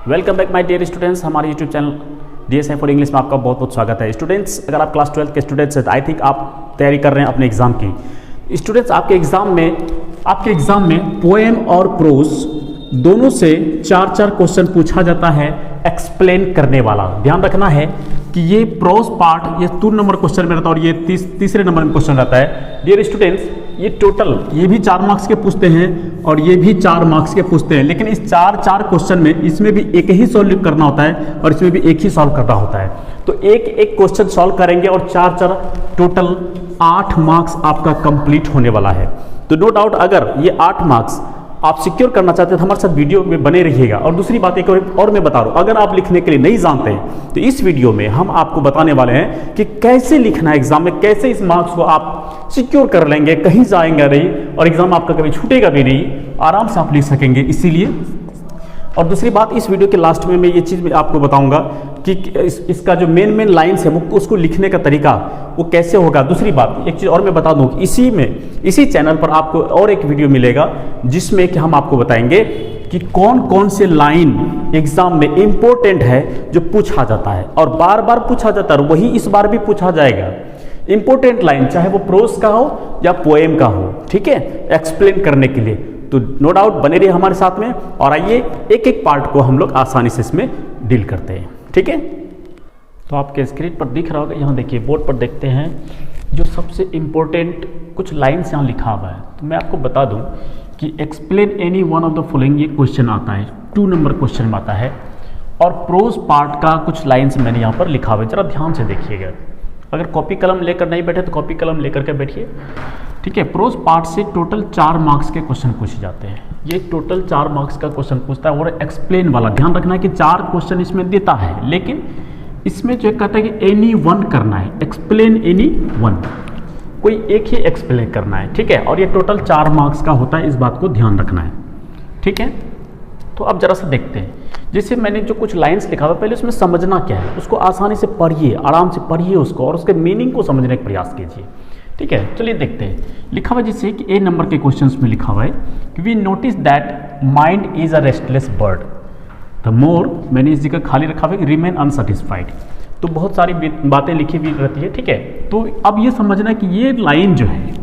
Welcome back my dear students. हमारे YouTube channel DSI for English में आपका बहुत बहुत स्वागत है। स्टूडेंट्स, अगर आप क्लास 12 के स्टूडेंट्स हैं तो आई थिंक आप तैयारी कर रहे हैं अपने एग्जाम की। स्टूडेंट्स, आपके एग्जाम में पोएम और प्रोज दोनों से 4 क्वेश्चन पूछा जाता है एक्सप्लेन करने वाला। ध्यान रखना है कि ये प्रोज पार्ट ये 2 नंबर क्वेश्चन में रहता है और ये तीसरे नंबर में क्वेश्चन रहता है। डियर स्टूडेंट्स, ये टोटल ये भी 4 मार्क्स के पूछते हैं और ये भी 4 मार्क्स के पूछते हैं, लेकिन इस 4 क्वेश्चन में इसमें भी एक ही सॉल्व करना होता है और इसमें भी एक ही सॉल्व करना होता है। तो एक क्वेश्चन सॉल्व करेंगे और 4 टोटल 8 मार्क्स आपका कंप्लीट होने वाला है। तो नो डाउट अगर ये 8 मार्क्स आप सिक्योर करना चाहते हैं तो हमारे साथ वीडियो में बने रहिएगा। और दूसरी बात एक और मैं बता रहा हूँ, अगर आप लिखने के लिए नहीं जानते हैं तो इस वीडियो में हम आपको बताने वाले हैं कि कैसे लिखना है एग्जाम में, कैसे इस मार्क्स को आप सिक्योर कर लेंगे, कहीं जाएंगे नहीं और एग्जाम आपका कभी छूटेगा भी नहीं, आराम से आप लिख सकेंगे। इसीलिए और दूसरी बात, इस वीडियो के लास्ट में मैं ये चीज़ आपको बताऊंगा कि इसका जो मेन लाइन्स है वो उसको लिखने का तरीका वो कैसे होगा। दूसरी बात, एक चीज़ और मैं बता दूं कि इसी चैनल पर आपको और एक वीडियो मिलेगा जिसमें कि हम आपको बताएंगे कि कौन कौन से लाइन एग्जाम में इंपॉर्टेंट है जो पूछा जाता है और बार बार पूछा जाता है, वही इस बार भी पूछा जाएगा। इंपॉर्टेंट लाइन चाहे वो प्रोज का हो या पोएम का हो, ठीक है, एक्सप्लेन करने के लिए। तो नो डाउट बने रहिए हमारे साथ में और आइए एक पार्ट को हम लोग आसानी से इसमें डील करते हैं, ठीक है। तो आपके स्क्रीन पर दिख रहा होगा, यहाँ देखिए बोर्ड पर देखते हैं जो सबसे इम्पोर्टेंट कुछ लाइन्स यहाँ लिखा हुआ है। तो मैं आपको बता दूं कि explain any one of the following ये क्वेश्चन आता है, 2 नंबर क्वेश्चन में आता है और प्रोज पार्ट का कुछ लाइन्स मैंने यहाँ पर लिखा हुआ है, जरा ध्यान से देखिएगा। अगर कॉपी कलम लेकर नहीं बैठे तो कॉपी कलम लेकर के बैठिए, ठीक है। प्रोज पार्ट से टोटल 4 मार्क्स के क्वेश्चन पूछे जाते हैं। ये टोटल 4 मार्क्स का क्वेश्चन पूछता है और एक्सप्लेन वाला ध्यान रखना है कि 4 क्वेश्चन इसमें देता है, लेकिन इसमें जो कहता है कि एनी वन करना है, एक्सप्लेन एनी वन, कोई एक ही एक्सप्लेन करना है, ठीक है। और ये टोटल 4 मार्क्स का होता है, इस बात को ध्यान रखना है, ठीक है। तो अब जरा सा देखते हैं, जैसे मैंने जो कुछ लाइंस लिखा हुआ पहले उसमें समझना क्या है, उसको आसानी से पढ़िए, आराम से पढ़िए उसको और उसके मीनिंग को समझने का प्रयास कीजिए, ठीक है। चलिए देखते हैं। लिखा हुआ जैसे कि A नंबर के क्वेश्चंस में लिखा हुआ है कि we notice that mind is a restless bird the more, मैंने इस जगह खाली रखा हुआ है रिमेन अनसेटिस्फाइड। तो बहुत सारी बातें लिखी हुई रहती है, ठीक है। तो अब ये समझना कि ये लाइन जो है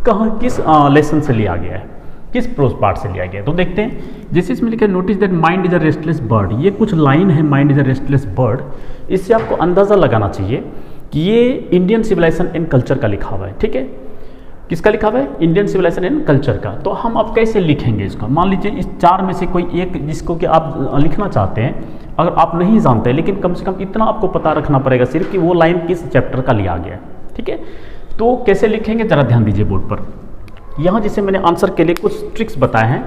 कहाँ किस लेसन से लिया गया है, किस प्रोज पार्ट से लिया गया है। तो देखते हैं, जैसे इसमें लिखा है notice that mind is a restless bird, ये कुछ लाइन है mind is a restless bird. इससे आपको अंदाज़ा लगाना चाहिए कि ये इंडियन सिविलाइजेशन एंड कल्चर का लिखा हुआ है, ठीक है। किसका लिखा हुआ है? इंडियन सिविलाइजेशन एंड कल्चर का। तो हम अब कैसे लिखेंगे इसका? मान लीजिए इस 4 में से कोई एक जिसको कि आप लिखना चाहते हैं, अगर आप नहीं जानते लेकिन कम से कम इतना आपको पता रखना पड़ेगा सिर्फ कि वो लाइन किस चैप्टर का लिया गया है, ठीक है। तो कैसे लिखेंगे जरा ध्यान दीजिए बोर्ड पर। यहाँ जैसे मैंने आंसर के लिए कुछ ट्रिक्स बताए हैं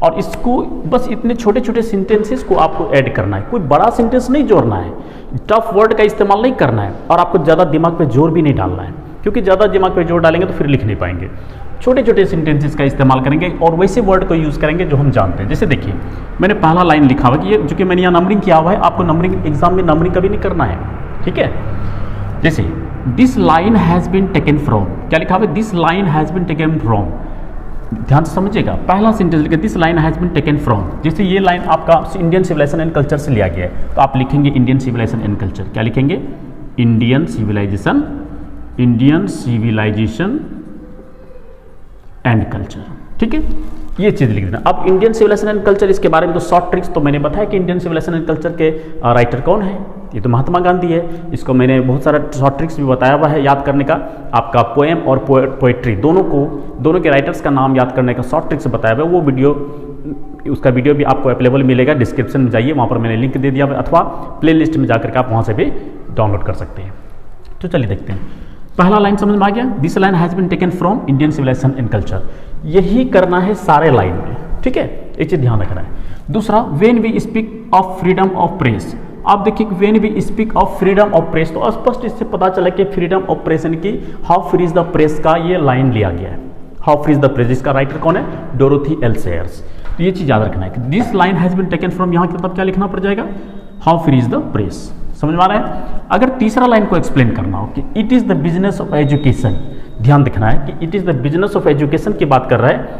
और इसको बस इतने छोटे छोटे सेंटेंसेस को आपको ऐड करना है, कोई बड़ा सेंटेंस नहीं जोड़ना है, टफ वर्ड का इस्तेमाल नहीं करना है और आपको ज़्यादा दिमाग पे जोर भी नहीं डालना है, क्योंकि ज़्यादा दिमाग पे जोर डालेंगे तो फिर लिख नहीं पाएंगे। छोटे छोटे सेंटेंसेस का इस्तेमाल करेंगे और वैसे वर्ड को यूज़ करेंगे जो हम जानते हैं। जैसे देखिए मैंने पहला लाइन लिखा हुआ कि ये जो कि मैंने यहाँ नंबरिंग किया हुआ है, आपको नंबरिंग एग्जाम में नंबरिंग कभी नहीं करना है, ठीक है। जैसे this line has been taken from, क्या लिखा हुआ है? This line has been taken from, ध्यान से समझिएगा। पहला सेंटेंस लिखा this line has been taken from, जैसे ये लाइन आपका इंडियन सिविलाइजेशन एंड कल्चर से लिया गया है तो आप लिखेंगे इंडियन सिविलाइजेशन एंड कल्चर। क्या लिखेंगे? इंडियन सिविलाइजेशन एंड कल्चर, ठीक है। ये चीज़ लिख देना। अब इंडियन सिविलाइजेशन एंड कल्चर, इसके बारे में तो शॉर्ट ट्रिक्स तो मैंने बताया कि इंडियन सिविलाइजेशन एंड कल्चर के राइटर कौन है, ये तो महात्मा गांधी है। इसको मैंने बहुत सारा शॉर्ट ट्रिक्स भी बताया हुआ है याद करने का। आपका पोएम और पोएट्री दोनों के राइटर्स का नाम याद करने का शॉर्ट ट्रिक्स बताया हुआ है। वो वीडियो, उसका वीडियो भी आपको अवेलेबल मिलेगा, डिस्क्रिप्शन में जाइए, वहाँ पर मैंने लिंक दे दिया हुआ, अथवा प्ले लिस्ट में जाकर के आप वहाँ से भी डाउनलोड कर सकते हैं। तो चलिए देखते हैं। पहला लाइन समझ में आ गया, this line has been taken from Indian civilisation and culture. यही करना है सारे लाइन में, ठीक है, एक चीज ध्यान रखना है। दूसरा, when we speak of freedom of press, आप देखिए when we speak of freedom of press, तो स्पष्ट इससे पता चला कि फ्रीडम ऑफ प्रेस यानी कि how free is the press का ये लाइन लिया गया है। How free is the press, इसका राइटर कौन है? Dorothy L Sayers. तो ये चीज याद रखना है कि this line has been taken from, यहाँ मतलब क्या लिखना पड़ जाएगा? How free is the press. समझ में आ रहा है? अगर तीसरा लाइन को एक्सप्लेन करना हो कि it is the business of education, ध्यान रखना है कि it is the business of education की बात कर रहा है,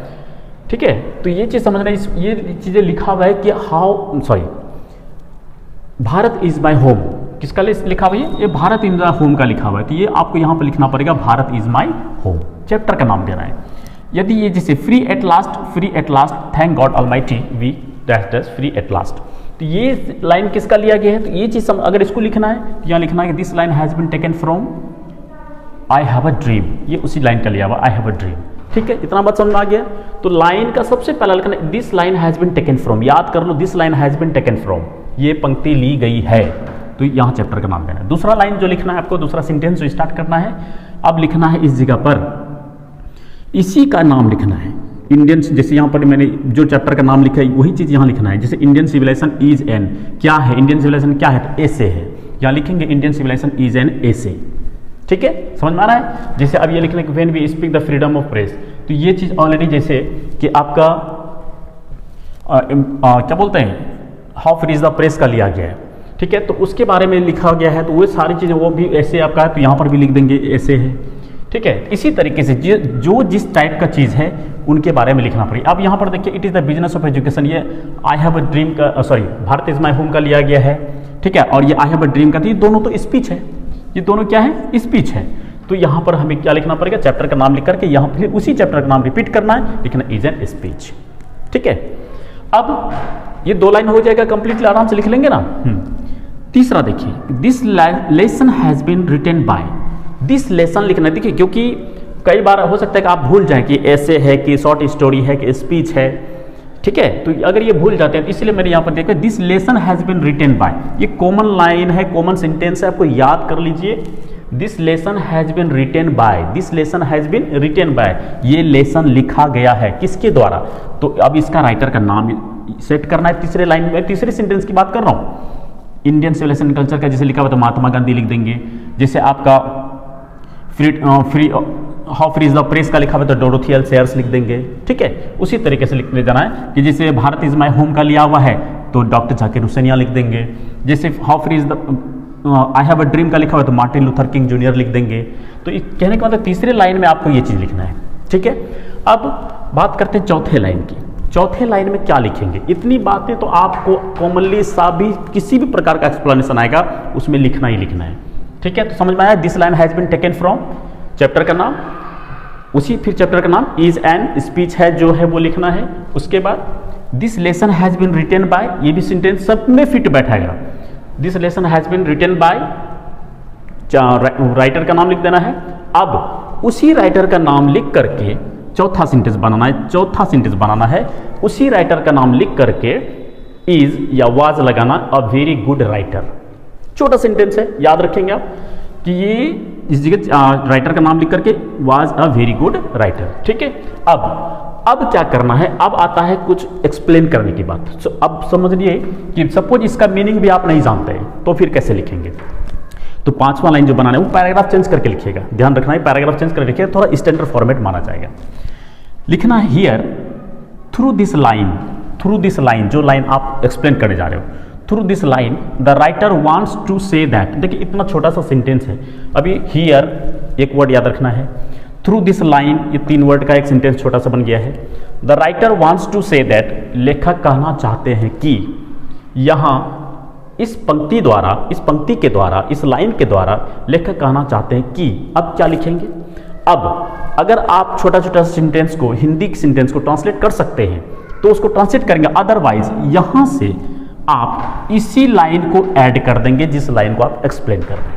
ठीक है। तो ये चीज समझना है, ये चीजें लिखा हुआ है कि भारत इज माई होम, किसका लिखा हुआ है? ये भारत इज माई होम का लिखा हुआ है, तो ये आपको यहाँ पर लिखना पड़ेगा Bharat is my home, chapter का नाम देना है। यदि ये जैसे free at last thank God almighty we dash dash free at last, तो ये लाइन किसका लिया गया है? तो ये चीज़ अगर इसको लिखना है तो यहाँ लिखना है कि this line has been taken from I have a dream, ये उसी लाइन का लिया हुआ आई हैव अ ड्रीम। ठीक है, इतना बात समझ में आ गया। तो लाइन का सबसे पहला लिखना है this line has been taken from, याद कर लो this line has been taken from, ये पंक्ति ली गई है, तो यहाँ चैप्टर का नाम देना है। दूसरा लाइन जो लिखना है आपको, दूसरा सेंटेंस जो स्टार्ट करना है, अब लिखना है इस जगह पर इसी का नाम लिखना है। इंडियन, जैसे यहाँ पर मैंने जो चैप्टर का नाम लिखा है वही चीज़ यहाँ लिखना है। जैसे इंडियन सिविलाइजेशन इज एन, क्या है इंडियन सिविलाइजेशन, क्या है? तो ऐसे है, यहाँ लिखेंगे इंडियन सिविलाइजेशन इज एन ऐसे। ठीक है, समझ में आ रहा है? जैसे अब ये लिखने के when we speak the freedom of press, तो ये चीज़ ऑलरेडी जैसे कि आपका क्या बोलते हैं, how free is the press का लिया गया है। ठीक है, तो उसके बारे में लिखा गया है, तो वो सारी चीज़ें वो भी ऐसे आपका है, तो यहाँ पर भी लिख देंगे ऐसे है। ठीक है, इसी तरीके से जो जिस टाइप का चीज़ है उनके बारे में लिखना पड़ेगा। अब यहाँ पर देखिए it is the business of education, ये आई हैव अ ड्रीम का sorry Bharat is my home का लिया गया है। ठीक है, और ये आई हैव अ ड्रीम का, तो ये दोनों तो स्पीच है, ये दोनों क्या है? स्पीच है। तो यहाँ पर हमें क्या लिखना पड़ेगा? चैप्टर का नाम लिख करके यहाँ फिर उसी चैप्टर का नाम रिपीट करना है, लिखना इज एन स्पीच। ठीक है, अब ये दो लाइन हो जाएगा कंप्लीटली, आराम से लिख लेंगे ना। तीसरा देखिए this lesson has been written by, this lesson लिखना है। देखिए क्योंकि कई बार हो सकता है कि आप भूल जाएं कि ऐसे है कि शॉर्ट स्टोरी है कि स्पीच है। ठीक है, तो अगर ये भूल जाते हैं तो इसलिए मैंने यहाँ पर देखा this lesson has been written by, ये कॉमन लाइन है, कॉमन सेंटेंस है, आपको याद कर लीजिए। This lesson has been written by, this lesson has been written by, ये लेसन लिखा गया है किसके द्वारा? तो अब इसका राइटर का नाम सेट करना है। तीसरे लाइन में, तीसरे सेंटेंस की बात कर रहा हूँ, इंडियन सिविलाइजेशन कल्चर का जैसे लिखा हुआ तो महात्मा गांधी लिख देंगे। जैसे आपका how free is the press का लिखा हुआ तो डोरोथी एल सेयर्स लिख देंगे। ठीक है, उसी तरीके से लिखने जाना है कि जैसे भारत इज माई होम का लिया हुआ है तो डॉक्टर जाकिर हुसैन यहाँ लिख देंगे। जैसे how free is the I have a dream का लिखा हुआ तो मार्टिन लूथर किंग जूनियर लिख देंगे। तो कहने का मतलब तीसरे लाइन में आपको ये चीज़ लिखना है। ठीक है, अब बात करते हैं चौथे लाइन की। चौथे लाइन में क्या लिखेंगे? इतनी बातें तो आपको कॉमनली भी किसी भी प्रकार का एक्सप्लेनेशन आएगा उसमें लिखना ही लिखना है। ठीक है, तो समझ में आया? This line has been taken from, chapter का नाम, उसी फिर चैप्टर का नाम इज एन स्पीच है जो है वो लिखना है। उसके बाद this lesson has been written by, ये भी सेंटेंस सब में फिट बैठेगा। This lesson has been written by, writer का नाम लिख देना है। अब उसी राइटर का नाम लिख करके चौथा सेंटेंस बनाना है, चौथा सेंटेंस बनाना है उसी राइटर का नाम लिख करके इज या वाज लगाना, अ वेरी गुड राइटर। छोटा सेंटेंस है, याद रखेंगे आप कि ये इस जगह राइटर का नाम लिख करके was a very good writer. ठीक है, अब क्या करना है? अब आता है कुछ एक्सप्लेन करने की बात। अब समझिए कि सपोज इसका मीनिंग भी आप नहीं जानते हैं तो फिर कैसे लिखेंगे? तो पांचवा लाइन जो बनाना है वो पैराग्राफ चेंज करके लिखिएगा। ध्यान रखना है, पैराग्राफ चेंज करके लिखिएगा, थोड़ा स्टैंडर्ड फॉर्मेट माना जाएगा। लिखना है हियर थ्रू दिस लाइन, जो लाइन आप एक्सप्लेन करने जा रहे हो, through this line the writer wants to say that. देखिए इतना छोटा सा सेंटेंस है, अभी हियर एक वर्ड याद रखना है, थ्रू दिस लाइन ये 3 वर्ड का एक सेंटेंस छोटा सा बन गया है। The writer wants to say that, लेखक कहना चाहते हैं कि, यहाँ इस पंक्ति द्वारा, इस पंक्ति के द्वारा, इस लाइन के द्वारा लेखक कहना चाहते हैं कि। अब क्या लिखेंगे? अब अगर आप छोटा छोटा सेंटेंस को, हिंदी सेंटेंस को ट्रांसलेट कर सकते हैं तो उसको ट्रांसलेट करेंगे, अदरवाइज यहां से आप इसी लाइन को ऐड कर देंगे जिस लाइन को आप एक्सप्लेन कर रहे हैं।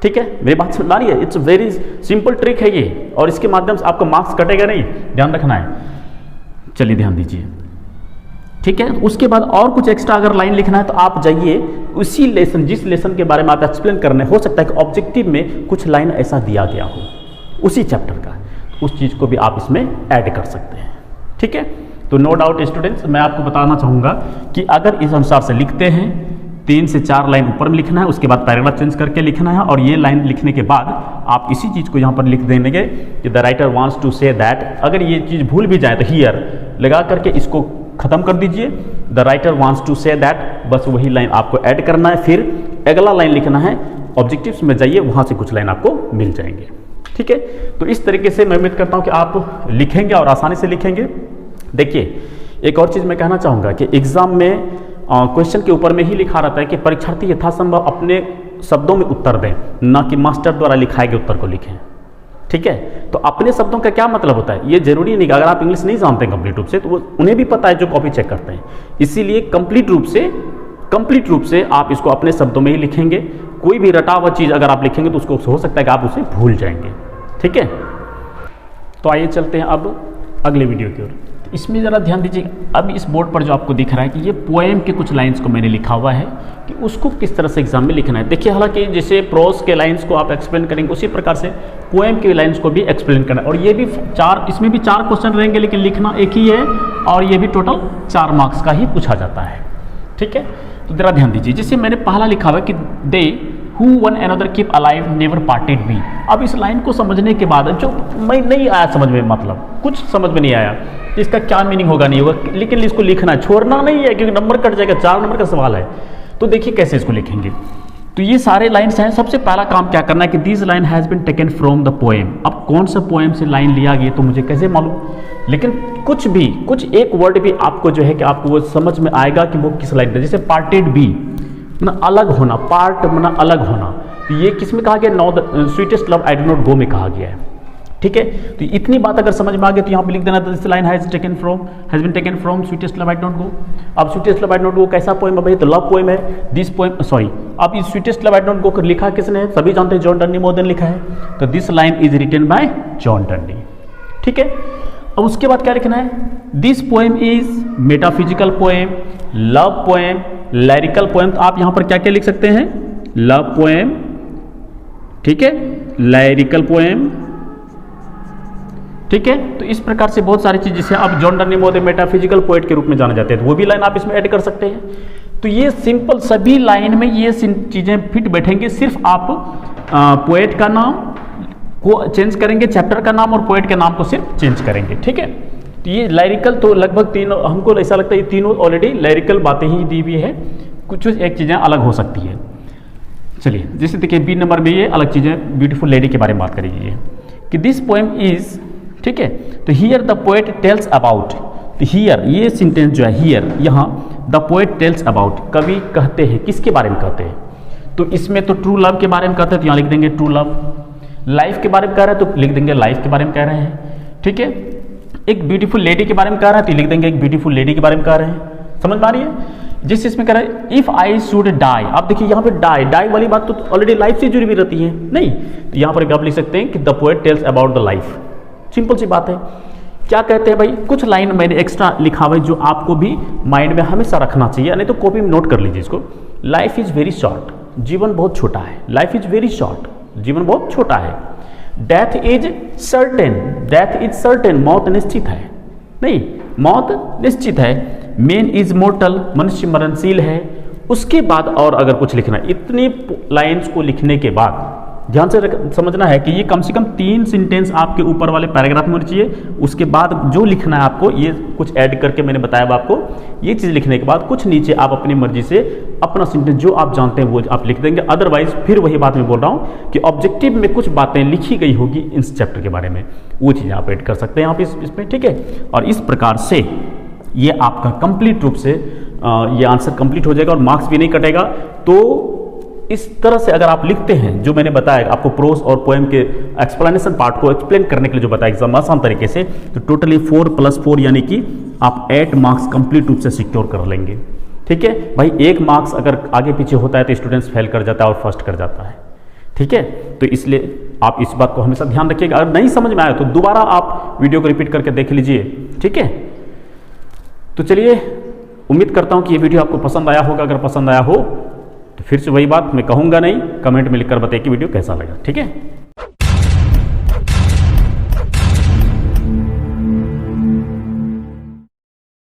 ठीक है, मेरी बात समझ आ रही है? इट्स वेरी सिंपल ट्रिक है ये, और इसके माध्यम से आपका मार्क्स कटेगा नहीं, ध्यान रखना है। चलिए ध्यान दीजिए। ठीक है, उसके बाद और कुछ एक्स्ट्रा अगर लाइन लिखना है तो आप जाइए उसी लेसन, जिस लेसन के बारे में आप एक्सप्लेन करने, हो सकता है कि ऑब्जेक्टिव में कुछ लाइन ऐसा दिया गया हो उसी चैप्टर का, उस चीज़ को भी आप इसमें ऐड कर सकते हैं। ठीक है, तो नो डाउट स्टूडेंट्स, मैं आपको बताना चाहूँगा कि अगर इस अनुसार से लिखते हैं 3 से 4 लाइन ऊपर में लिखना है, उसके बाद पैराग्राफ चेंज करके लिखना है, और ये लाइन लिखने के बाद आप इसी चीज़ को यहाँ पर लिख देंगे कि the writer wants to say that. अगर ये चीज़ भूल भी जाए तो हियर लगा करके इसको खत्म कर दीजिए, the writer wants to say that, बस वही लाइन आपको ऐड करना है। फिर अगला लाइन लिखना है, ऑब्जेक्टिव्स में जाइए, वहाँ से कुछ लाइन आपको मिल जाएंगे। ठीक है, तो इस तरीके से मैं उम्मीद करता हूँ कि आप लिखेंगे और आसानी से लिखेंगे। देखिए एक और चीज़ मैं कहना चाहूँगा कि एग्ज़ाम में क्वेश्चन के ऊपर में ही लिखा रहता है कि परीक्षार्थी यथासंभव अपने शब्दों में उत्तर दें, ना कि मास्टर द्वारा लिखाए गए उत्तर को लिखें। ठीक है, तो अपने शब्दों का क्या मतलब होता है, ये जरूरी नहीं कि अगर आप इंग्लिश नहीं जानते हैं कंप्लीट रूप से तो वो उन्हें भी पता है जो कॉपी चेक करते हैं। इसीलिए कंप्लीट रूप से आप इसको अपने शब्दों में ही लिखेंगे। कोई भी रटा हुआ चीज़ अगर आप लिखेंगे तो उसको हो सकता है कि आप उसे भूल जाएंगे। ठीक है, तो आइए चलते हैं अब अगले वीडियो की ओर। इसमें ज़रा ध्यान दीजिए, अब इस बोर्ड पर जो आपको दिख रहा है कि ये पोएम के कुछ लाइंस को मैंने लिखा हुआ है कि उसको किस तरह से एग्जाम में लिखना है। देखिए, हालांकि जैसे प्रोज के लाइंस को आप एक्सप्लेन करेंगे उसी प्रकार से पोएम के लाइंस को भी एक्सप्लेन करना है। और ये भी इसमें भी 4 क्वेश्चन रहेंगे, लेकिन लिखना एक ही है और ये भी टोटल 4 मार्क्स का ही पूछा जाता है। ठीक है, तो ज़रा ध्यान दीजिए, जैसे मैंने पहला लिखा हुआ है कि दे Who one another keep alive never parted me। अब इस लाइन को समझने के बाद जो मैं नहीं आया समझ में, मतलब कुछ समझ में नहीं आया इसका क्या मीनिंग होगा नहीं होगा, लेकिन इसको लिखना है, छोड़ना नहीं है क्योंकि नंबर कट जाएगा, 4 नंबर का सवाल है। तो देखिए कैसे इसको लिखेंगे। तो ये सारे लाइन्स हैं। सबसे पहला काम क्या करना है कि this line has been taken from the poem. अब कौन सा पोएम से लाइन लिया गया तो मुझे कैसे मालूम, लेकिन कुछ एक वर्ड भी आपको जो है कि आपको वो समझ में आएगा कि वो किस लाइन का। जैसे पार्टेड बी मतलब अलग होना, पार्ट मतलब अलग होना, तो ये किस में कहा गया, know the sweetest love I do not go में कहा गया है। ठीक है, तो इतनी बात अगर समझ में आ गई तो यहाँ पे लिख देना this line has been taken from sweetest love I don't go. अब sweetest love I don't go कैसा पोएम है भाई, तो लव पोएम है। दिस पोएम सॉरी, अब इस sweetest love I don't go लिखा किसने है, सभी जानते हैं जॉन डर्नी मोर देन लिखा है, तो this line is written by John Donne. ठीक है, अब उसके बाद क्या लिखना है, this poem is metaphysical poem, love poem, lyrical poem. तो आप यहां पर क्या क्या लिख सकते हैं, लव पोएम, ठीक है, लैरिकल पोएम। ठीक है, तो इस प्रकार से बहुत सारी चीज जिसे आप जॉन डर्नी मोर मेटाफिजिकल पोएट के रूप में जाने जाते हैं, तो वो भी लाइन आप इसमें ऐड कर सकते हैं। तो ये सिंपल सभी लाइन में ये चीजें फिट बैठेंगे। सिर्फ आप पोएट का नाम को चेंज करेंगे, चैप्टर का नाम और पोएट के नाम को सिर्फ चेंज करेंगे। ठीक है, तो ये लैरिकल तो लगभग तीनों, हमको ऐसा लगता है ये तीनों ऑलरेडी लैरिकल बातें ही दी हुई है, कुछ एक चीज़ें अलग हो सकती है। चलिए, जैसे देखिए बी नंबर में ये अलग चीज़ें ब्यूटीफुल लेडी के बारे में बात करेगी कि दिस पोएम इज, ठीक है, तो here the poet tells about, तो हियर ये सेंटेंस जो है, हियर यहाँ द पोएट टेल्स अबाउट, कवि कहते हैं, किसके बारे में कहते हैं, तो इसमें तो ट्रू लव के बारे में कहते हैं, तो यहाँ लिख देंगे ट्रू लव। लाइफ के बारे में कह रहे हैं तो लिख देंगे लाइफ के बारे में कह रहे हैं। ठीक है, एक ब्यूटीफुल लेडी के बारे में कह रहा है तो लिख देंगे एक ब्यूटीफुल लेडी के बारे में कह रहे हैं। समझ में आ रही है, जिस इसमें कह रहा है इफ आई शुड डाई। आप देखिए यहाँ पे डाई वाली बात तो ऑलरेडी लाइफ से जुड़ी हुई रहती है, नहीं, तो यहाँ पर आप लिख सकते हैं कि the poet tells about the life. Simple सी बात है। क्या कहते हैं भाई, कुछ लाइन मैंने एक्स्ट्रा लिखा हुआ है जो आपको भी माइंड में हमेशा रखना चाहिए, नहीं तो कॉपी में नोट कर लीजिए इसको। लाइफ इज वेरी शॉर्ट, जीवन बहुत छोटा है। लाइफ इज वेरी शॉर्ट, जीवन बहुत छोटा है। डेथ इज सर्टेन, मौत निश्चित है, नहीं, मौत निश्चित है। मैन इज मोर्टल, मनुष्य मरणशील है। उसके बाद और अगर कुछ लिखना है, इतनी लाइंस को लिखने के बाद ध्यान से समझना है कि ये कम से कम 3 सेंटेंस आपके ऊपर वाले पैराग्राफ में होनी चाहिए। उसके बाद जो लिखना है आपको, ये कुछ ऐड करके मैंने बताया आपको, ये चीज़ लिखने के बाद कुछ नीचे आप अपनी मर्जी से अपना सेंटेंस जो आप जानते हैं वो आप लिख देंगे। अदरवाइज फिर वही बात मैं बोल रहा हूँ कि ऑब्जेक्टिव में कुछ बातें लिखी गई होगी इस चैप्टर के बारे में, वो चीज़ें आप ऐड कर सकते हैं आप इसमें। ठीक है, और इस प्रकार से ये आपका कंप्लीट रूप से ये आंसर कंप्लीट हो जाएगा और मार्क्स भी नहीं कटेगा। तो इस तरह से अगर आप लिखते हैं, जो मैंने बताया आपको प्रोस और पोएम के एक्सप्लेनेशन पार्ट को एक्सप्लेन करने के लिए जो बताया एग्जाम आसान तरीके से, तो टोटली 4+4 यानी कि आप 8 मार्क्स कंप्लीट रूप से सिक्योर कर लेंगे। ठीक है भाई, 1 मार्क्स अगर आगे पीछे होता है तो स्टूडेंट्स फेल कर जाता है और फर्स्ट कर जाता है। ठीक है, तो इसलिए आप इस बात को हमेशा ध्यान रखिएगा। अगर नहीं समझ में आया तो दोबारा आप वीडियो को रिपीट करके देख लीजिए। ठीक है, तो चलिए, उम्मीद करता हूँ कि ये वीडियो आपको पसंद आया होगा। अगर पसंद आया हो तो फिर से वही बात मैं कहूँगा नहीं, कमेंट में लिखकर बताइए कि वीडियो कैसा लगा। ठीक है।